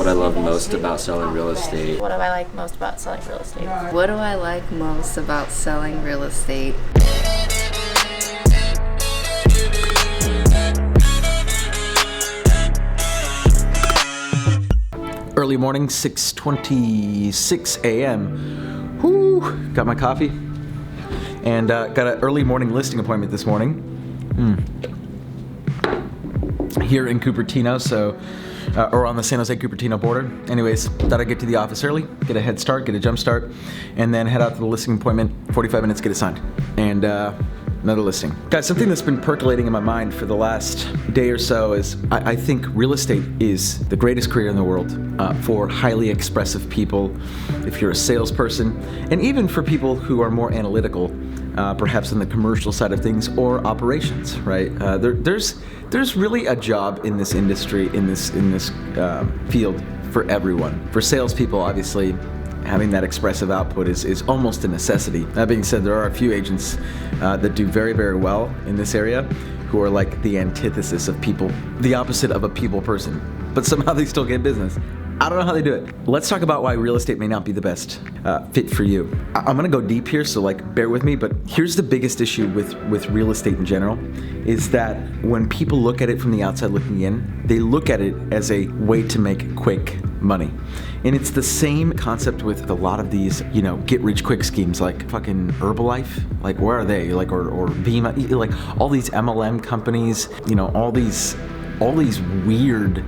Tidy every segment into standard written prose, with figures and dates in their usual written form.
What I love most about selling real estate. What do I like most about selling real estate? What do I like most about selling real estate? Early morning, 6:26 a.m. Whoo! Got my coffee and got an early morning listing appointment this morning here in Cupertino, or on the San Jose Cupertino border. Anyways, thought I'd get to the office early, get a head start, get a jump start, and then head out to the listing appointment. 45 minutes, get it signed, and another listing. Guys, something that's been percolating in my mind for the last day or so is I think real estate is the greatest career in the world for highly expressive people, if you're a salesperson, and even for people who are more analytical, perhaps in the commercial side of things or operations, right? There's really a job in this industry, in this field for everyone. For salespeople, obviously, having that expressive output is almost a necessity. That being said, there are a few agents that do very, very well in this area who are like the antithesis of people, the opposite of a people person, but somehow they still get business. I don't know how they do it. Let's talk about why real estate may not be the best fit for you. I'm gonna go deep here, so bear with me, but here's the biggest issue with real estate in general, is that when people look at it from the outside looking in, they look at it as a way to make quick money. And it's the same concept with a lot of these, get rich quick schemes like fucking Herbalife. Like, where are they? Like, or Bima, like all these MLM companies, all these weird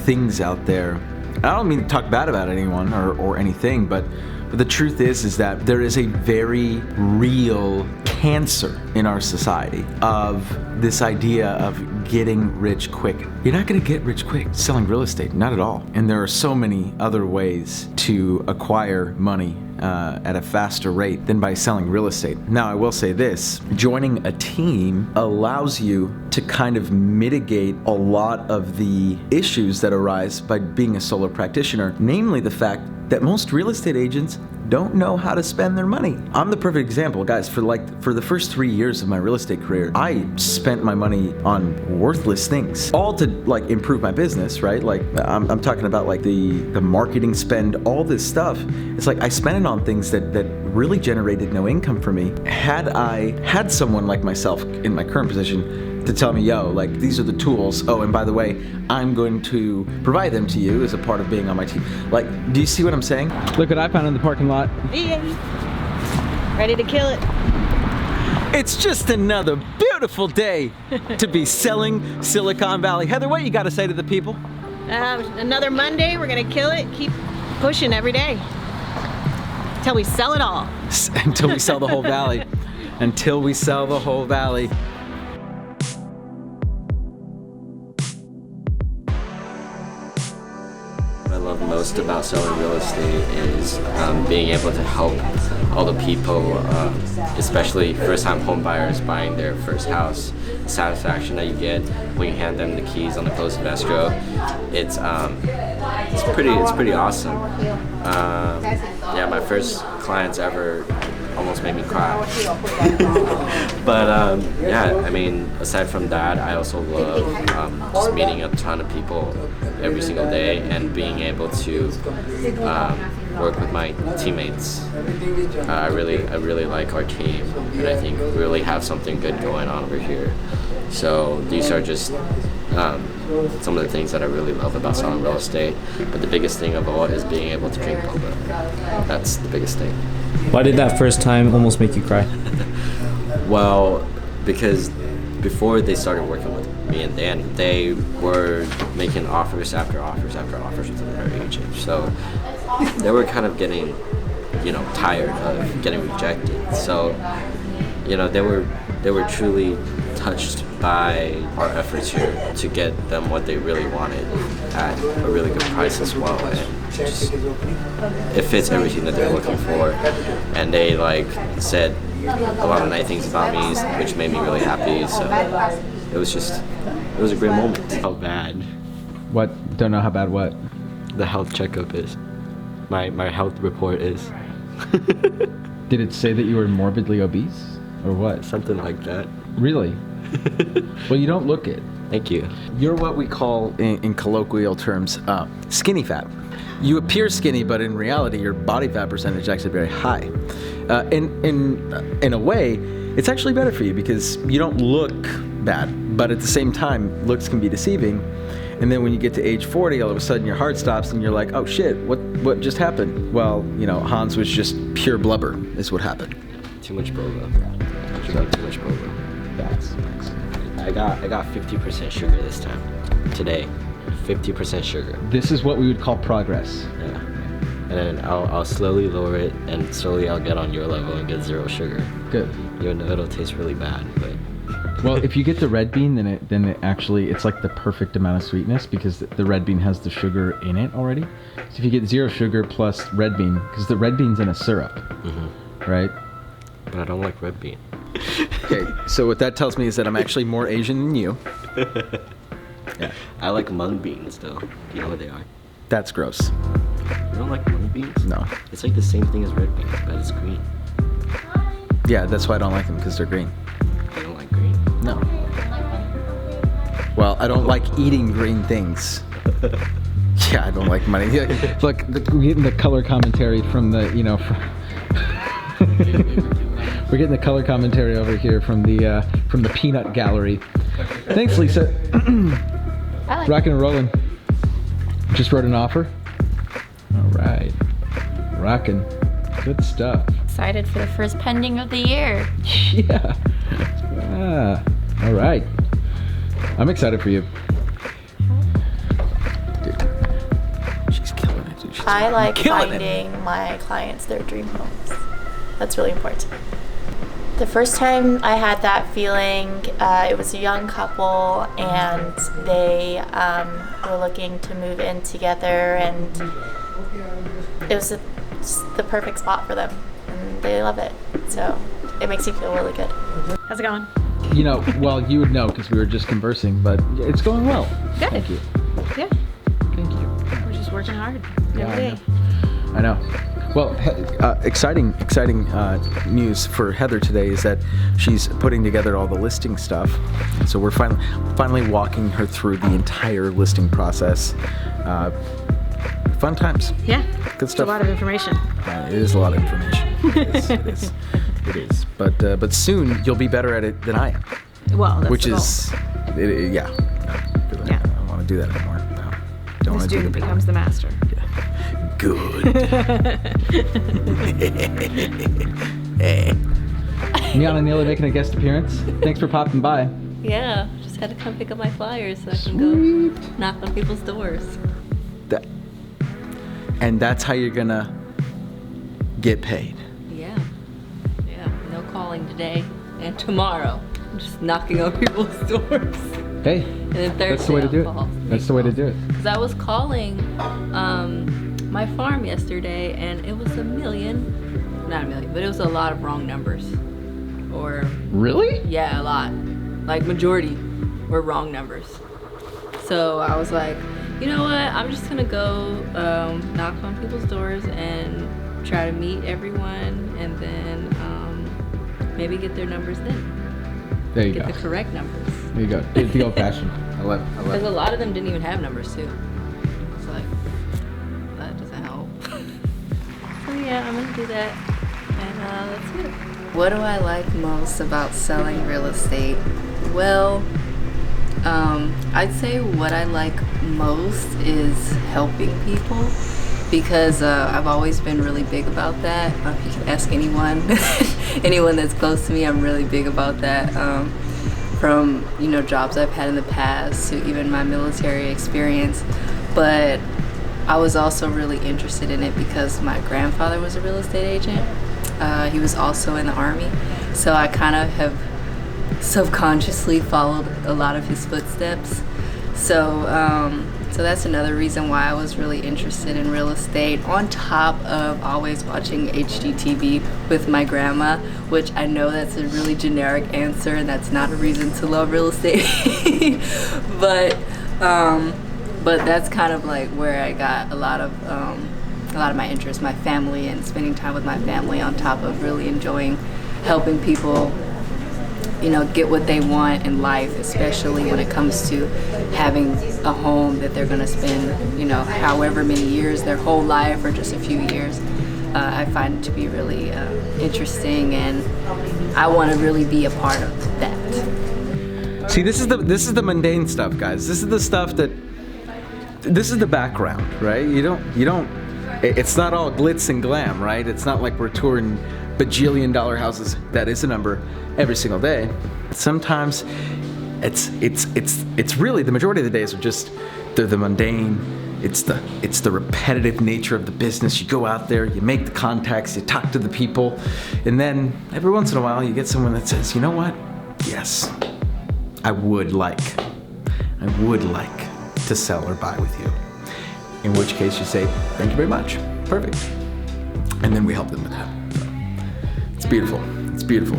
things out there. I don't mean to talk bad about anyone or anything, but the truth is that there is a very real cancer in our society of this idea of getting rich quick. You're not gonna get rich quick selling real estate, not at all. And there are so many other ways to acquire money at a faster rate than by selling real estate. Now, I will say this, joining a team allows you to kind of mitigate a lot of the issues that arise by being a solo practitioner, namely the fact that most real estate agents don't know how to spend their money. I'm the perfect example, guys. For the first 3 years of my real estate career, I spent my money on worthless things, all to improve my business, right? I'm talking about the marketing spend, all this stuff. It's I spent it on things that really generated no income for me. Had I had someone like myself in my current position to tell me, these are the tools. Oh, and by the way, I'm going to provide them to you as a part of being on my team. Do you see what I'm saying? Look what I found in the parking lot. Yay. Ready to kill it. It's just another beautiful day to be selling Silicon Valley. Heather, what you got to say to the people? Another Monday, we're gonna kill it. Keep pushing every day until we sell it all. Until we sell the whole valley. Until we sell the whole valley. What I love most about selling real estate is being able to help all the people, especially first-time home buyers buying their first house. The satisfaction that you get when you hand them the keys on the close of escrow, it's pretty awesome. Yeah, my first clients ever almost made me cry. But yeah, I mean, aside from that, I also love just meeting a ton of people every single day and being able to work with my teammates. I really like our team, and I think we really have something good going on over here. So these are just some of the things that I really love about selling real estate. But the biggest thing of all is being able to drink public. That's the biggest thing. Why did that first time almost make you cry? Well, because before they started working with me and Danny, they were making offers after offers after offers with their agent. So they were kind of getting, tired of getting rejected. So, they were truly touched by our efforts here to get them what they really wanted at a really good price as well. And just, it fits everything that they're looking for. And they said a lot of nice things about me, which made me really happy. So it was a great moment. How bad? What? Don't know how bad what? The health checkup is. My health report is. Did it say that you were morbidly obese? Or what? Something like that. Really? Well, you don't look it. Thank you. You're what we call, in colloquial terms, skinny fat. You appear skinny, but in reality, your body fat percentage is actually very high. In a way, it's actually better for you because you don't look bad, but at the same time, looks can be deceiving. And then when you get to age 40, all of a sudden your heart stops and you're like, oh shit, what just happened? Well, Hans was just pure blubber is what happened. Too much boba. Too much boba. That's I got 50% sugar this time. Today, 50% sugar. This is what we would call progress. Yeah. And then I'll slowly lower it, and slowly I'll get on your level and get 0 sugar. Good. Even though it'll taste really bad, but. Well, if you get the red bean, then it actually, it's like the perfect amount of sweetness because the red bean has the sugar in it already. So if you get 0 sugar plus red bean, because the red bean's in a syrup, right? But I don't like red bean. Okay, so what that tells me is that I'm actually more Asian than you. Yeah. I like mung beans though. Do you know what they are? That's gross. You don't like mung beans? No. It's like the same thing as red beans, but it's green. Yeah, that's why I don't like them, because they're green. You don't like green? No. Well, I don't like eating green things. Yeah, I don't like money. Yeah, look, we're getting the color commentary from the, we're getting the color commentary over here from the peanut gallery. Thanks, Lisa. I like Rockin' and rolling. Just wrote an offer. All right. Rockin'. Good stuff. excited for the first pending of the year. Yeah. All right. I'm excited for you. Dude, she's killing it, dude. She's I like killing finding my clients their dream homes. That's really important. The first time I had that feeling, it was a young couple, and they were looking to move in together, and it was the perfect spot for them, and they love it. So it makes you feel really good. How's it going? You know, well, you would know because we were just conversing, but it's going well. Good. Thank you. Yeah, Thank you. we're just working hard Yeah, every day. I know. Well, exciting news for Heather today is that she's putting together all the listing stuff. So we're finally walking her through the entire listing process. Fun times. Yeah, Good it's a stuff. lot of information. It is a lot of information. It is. But soon you'll be better at it than I am. Well, that's Which the goal. is, yeah. No, Yeah. I don't want to do that anymore. No. Don't The want to do student the becomes the master. Good. Neon and Neil are making a guest appearance. Thanks for popping by. Yeah, just had to come pick up my flyers so I can go knock on people's doors. And that's how you're gonna get paid. Yeah, no calling today and tomorrow. I'm just knocking on people's doors. Hey, And then Thursday that's the way to do I'll call. it. That's the way to do it. Because I was calling my farm yesterday, and it was not a million, but it was a lot of wrong numbers. Or, Really? yeah, a lot. Like, majority were wrong numbers. So I was like, you know what, I'm just gonna go knock on people's doors and try to meet everyone, and then maybe get their numbers then. There you Get go. the correct numbers. There you go. The old fashioned. I love Because a it. lot of them didn't even have numbers too. It's like, that doesn't help. So yeah, I'm gonna do that, and that's it. What do I like most about selling real estate? Well, I'd say what I like most is helping people, because I've always been really big about that. If you can ask anyone, anyone that's close to me, I'm really big about that. From jobs I've had in the past to even my military experience, but I was also really interested in it because my grandfather was a real estate agent. He was also in the Army, so I kind of have subconsciously followed a lot of his footsteps. So that's another reason why I was really interested in real estate, on top of always watching HGTV with my grandma, which I know that's a really generic answer and that's not a reason to love real estate. but that's kind of like where I got a lot of my interest, my family, and spending time with my family, on top of really enjoying helping people get what they want in life, especially when it comes to having a home that they're going to spend, however many years, their whole life or just a few years. I find it to be really interesting, and I want to really be a part of that. See, this is the mundane stuff, guys. This is the stuff this is the background, right? It's not all glitz and glam, right? It's not like we're touring bajillion-dollar houses. That is a number every single day. Sometimes it's really the majority of the days are just the mundane. It's the repetitive nature of the business. You go out there, you make the contacts, you talk to the people, and then every once in a while you get someone that says, you know what? Yes, I would like to sell or buy with you. In which case you say, thank you very much. Perfect. And then we help them with that. So, it's beautiful. It's beautiful.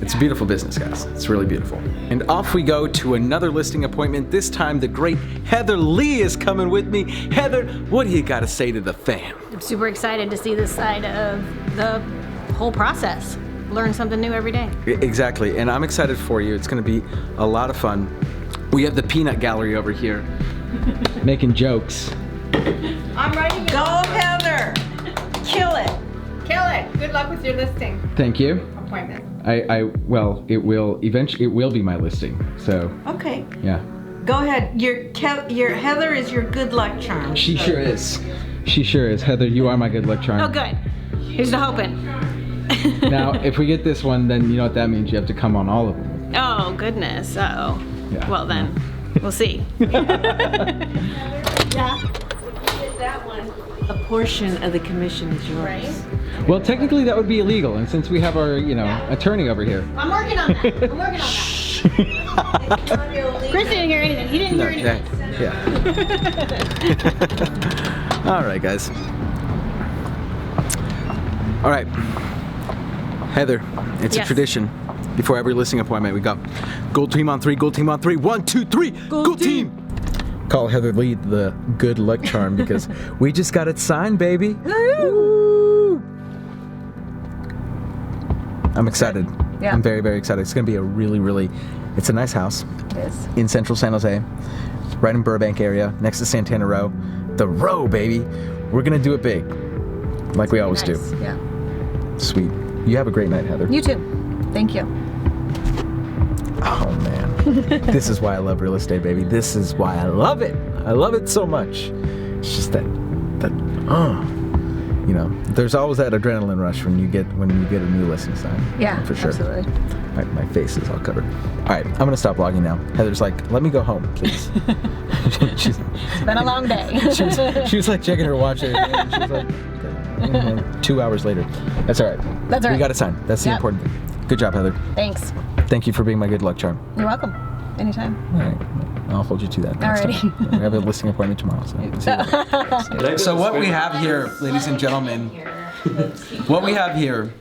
It's a beautiful business, guys. It's really beautiful. And off we go to another listing appointment. This time the great Heather Lee is coming with me. Heather, what do you got to say to the fam? I'm super excited to see this side of the whole process. Learn something new every day. Exactly, and I'm excited for you. It's going to be a lot of fun. We have the peanut gallery over here making jokes. I'm ready. Go, Heather. Kill it. Kill it. Good luck with your listing Thank you. appointment. Well, it will be my listing. So, Okay, yeah. go ahead. Your Heather is your good luck charm. She sure is. She sure is. Heather, you are my good luck charm. Oh, good. Here's to hoping. Now, if we get this one, then you know what that means. You have to come on all of them. Oh, goodness. Uh-oh. Yeah. Well, then, we'll see. Yeah. A portion of the commission is yours. Right? Well, technically that would be illegal, and since we have our, attorney over here. I'm working on that. I'm working on that. Chris didn't hear anything. He didn't hear anything. Yeah. All right, guys. All right. Heather, it's a Yes. tradition. Before every listing appointment, we got Gold Team on 3, Gold Team on 3. 1, 2, 3, Gold Team! Call Heather Lee the good luck charm because we just got it signed, baby. Woo! I'm excited. Yeah. I'm very, very excited. It's going to be a really, it's a nice house It is. in central San Jose, right in Burbank area, next to Santana Row. The Row, baby. We're going to do it big, like we always do. Yeah. Sweet. You have a great night, Heather. You too. Thank you. Oh man, this is why I love real estate, baby. This is why I love it. I love it so much. It's just there's always that adrenaline rush when you get a new listing sign. Yeah, for sure. absolutely. My face is all covered. All right, I'm gonna stop vlogging now. Heather's like, let me go home, please. It's been a long day. she was like checking her watch. And she was like, okay. 2 hours later. That's all right. That's all right. We got a sign. That's the Yep. important thing. Good job, Heather. Thanks. Thank you for being my good luck charm. You're welcome. Anytime. All right. I'll hold you to that. next Alrighty. time. We have a listing appointment tomorrow. So what we have here, ladies and gentlemen, what we have here,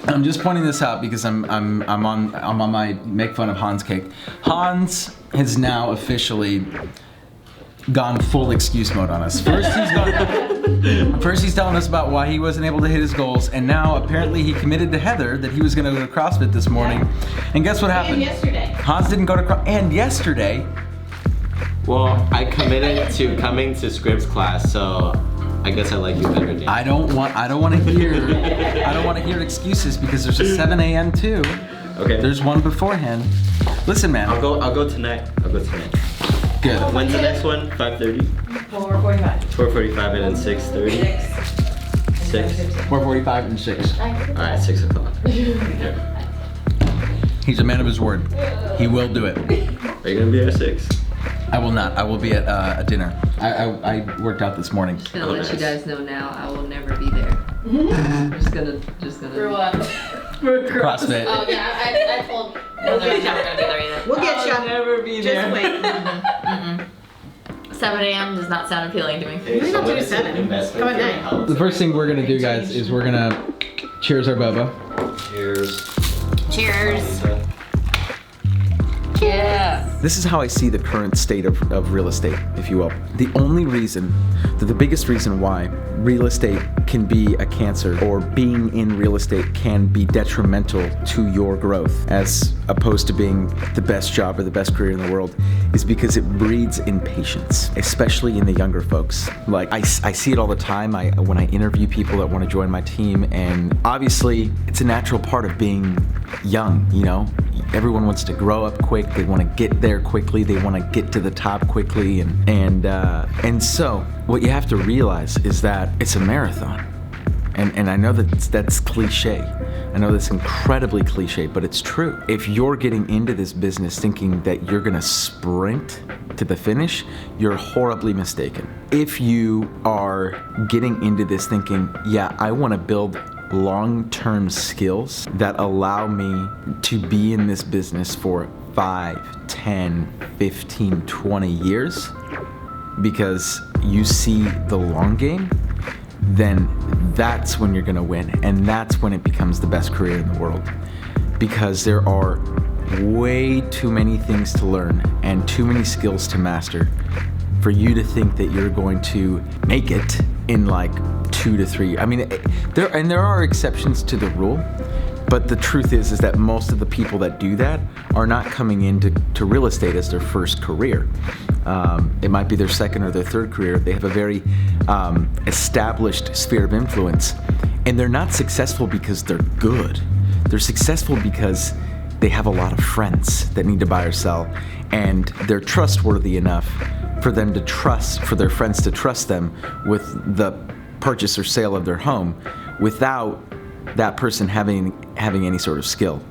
I'm just pointing this out because I'm on my make fun of Hans cake. Hans has now officially gone full excuse mode on us. First he's telling us about why he wasn't able to hit his goals, and now apparently he committed to Heather that he was going to go to CrossFit this morning. And guess what happened? And yesterday. Hans didn't go to and yesterday. Well, I committed to coming to Scripps class, so I guess I like you better, Dan. I don't want to hear excuses because there's a 7 a.m. too. Okay. There's one beforehand. Listen, man. I'll go tonight. Good. When's the next one? 5:30? 4:45. 4:45 and then 6:30? 6? 4:45 and 6. Alright, 6 o'clock. He's a man of his word. He will do it. Are you gonna be there at 6? I will not. I will be at a dinner. I worked out this morning. Just gonna let you guys know now, I will never be there. just gonna. For what? CrossFit. Oh yeah, I told. No, they're never gonna be there either. We'll get you. Never be Just there. wait. 7 a.m. does not sound appealing to me. We don't do 7. Come at 9. The first thing we're gonna do, guys, is we're gonna cheers our boba. Cheers. Cheers. Yeah. This is how I see the current state of real estate, if you will. The biggest reason why real estate can be a cancer, or being in real estate can be detrimental to your growth as opposed to being the best job or the best career in the world, is because it breeds impatience, especially in the younger folks. Like I see it all the time when I interview people that want to join my team, and obviously it's a natural part of being young, you know? Everyone wants to grow up quick, they want to get there quickly, they want to get to the top quickly, and so what you have to realize is that it's a marathon. And I know that's cliche. I know that's incredibly cliche, but it's true. If you're getting into this business thinking that you're gonna sprint to the finish, you're horribly mistaken. If you are getting into this thinking, yeah, I wanna build long-term skills that allow me to be in this business for 5, 10, 15, 20 years, because you see the long game, then that's when you're gonna win, and that's when it becomes the best career in the world. Because there are way too many things to learn and too many skills to master for you to think that you're going to make it in like 2 to 3. I mean, there are exceptions to the rule, but the truth is that most of the people that do that are not coming into real estate as their first career. It might be their second or their third career. They have a very established sphere of influence, and they're not successful because they're good. They're successful because they have a lot of friends that need to buy or sell, and they're trustworthy enough for their friends to trust them with the purchase or sale of their home without that person having any sort of skill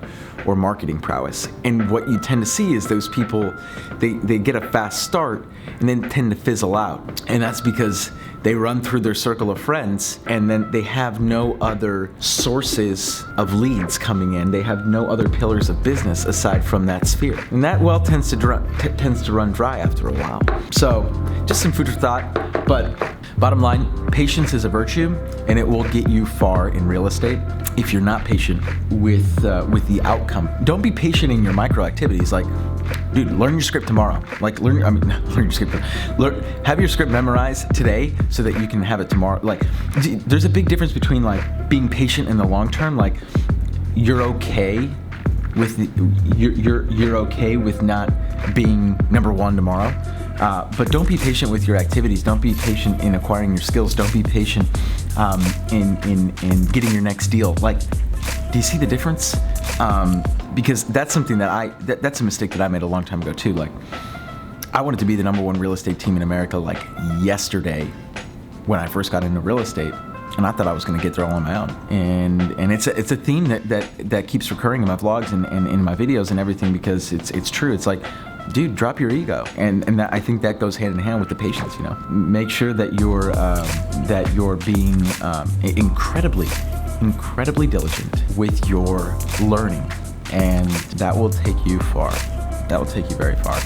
or marketing prowess. And what you tend to see is those people, they get a fast start and then tend to fizzle out. And that's because they run through their circle of friends, and then they have no other sources of leads coming in. They have no other pillars of business aside from that sphere. And that well tends to run dry after a while. So just some food for thought, but bottom line, patience is a virtue, and it will get you far in real estate if you're not patient with the outcome. Don't be patient in your micro activities. Like, dude, learn your script tomorrow. Have your script memorized today so that you can have it tomorrow. Like, there's a big difference between like being patient in the long term. Like, you're okay with you're okay with not being number one tomorrow. But don't be patient with your activities. Don't be patient in acquiring your skills. Don't be patient in getting your next deal. Like, do you see the difference? Because that's something that's a mistake that I made a long time ago too. Like, I wanted to be the number one real estate team in America like yesterday when I first got into real estate, and I thought I was going to get there all on my own. And it's a theme that keeps recurring in my vlogs and in my videos and everything, because it's true. It's like, dude, drop your ego, and that, I think that goes hand in hand with the patience. You know, make sure that you're being incredibly diligent with your learning, and that will take you far. That will take you very far.